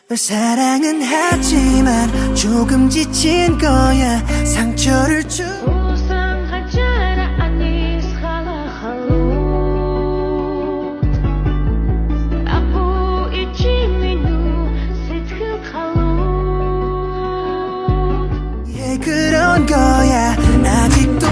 널 사랑은 하지만 조금 지친 거야. 상처를 주 그런 거야 아직도.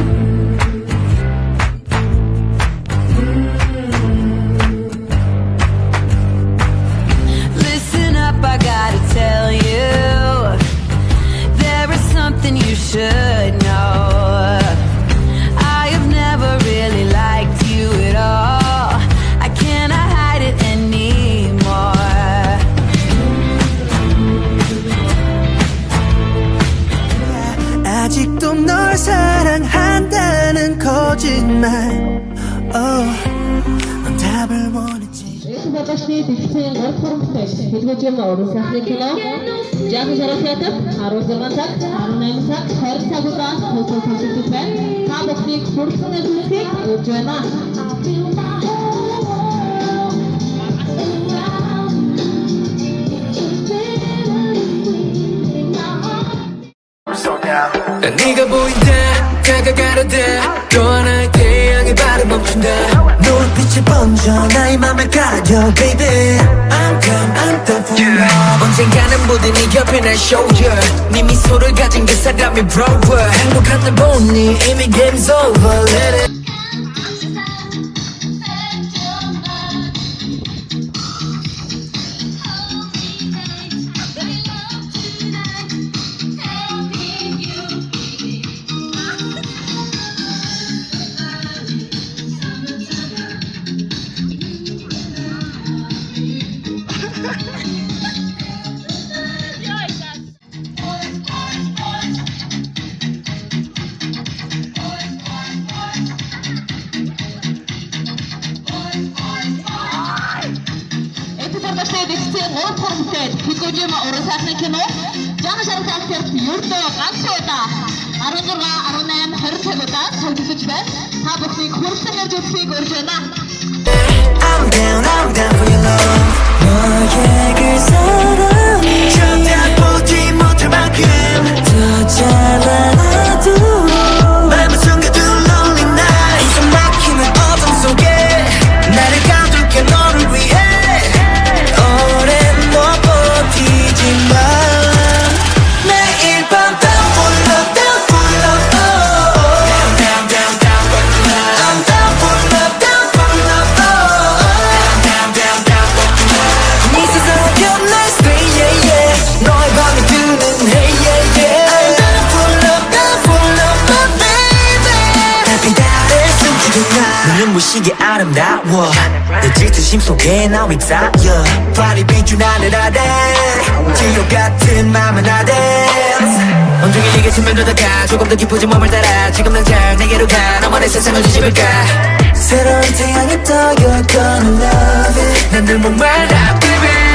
Listen up, I gotta tell you, there is something you should know. I have never really liked you at all. I cannot hide it anymore. 아직도 널 사랑한다는 거짓말. 넌 답을 원했지. Запашны дэлгэцийн 3 хурамтай хэлбэжим уран сайхны кино Жаахан шарах ятав 16 цаг 18 цаг 20 цаг удаа төлөвлөж байна. Та бүхнийг хүрсэн нэвтрүүлгийг өгж байна. 난 네가 보인다 다가가려다 또 하나의 태양이 발을 멈춘다. 노을빛이 번져 나의 맘을 가려 baby. I'm done for love. 언젠가는 모든 네 옆에 날 shoulder. 네 미소를 가진 그 사람이 brower. 행복한 날 보니 이미 game's over. Let it Запашны дэлгэцийн 3 хурамтай хэлбэжим уран сайхны кино Жаахан шарах ятав ердөө ганц удаа 16 18 20 цаг удаа төлөвлөж байна. Та бүхнийг хүрсэн ярьж үзхийг урьж байна. I'm down for your love. 너의 그 사랑이 절대 보지 못할 만큼 더 잘나도 맘을 숨겨둔 lonely night. 숨 막히는 어둠 속에 나를 가둘게 너를 위해. 오랜 못 버티지만 매일 밤 down for love, down for love. Down for love. I'm down for love, down for love. 네 세상에 날 stay yeah yeah. 너의 밤이 드는 hey yeah yeah. I'm down for love, my baby. 달빛아래 숨죽인 나 눈부시게 아름다워. 내 질투심 속에 나 휩싸여. 발이 비춘 하늘 아래 지옥 같은 맘은 아래. 온종일 네게 스며들다가 조금 더 깊어진 몸을 따라 지금 당장 내게로 가. 너만의 세상을 뒤집을까. 새로운 태양이 떠 You're gonna love it. 난 늘 목말라 baby.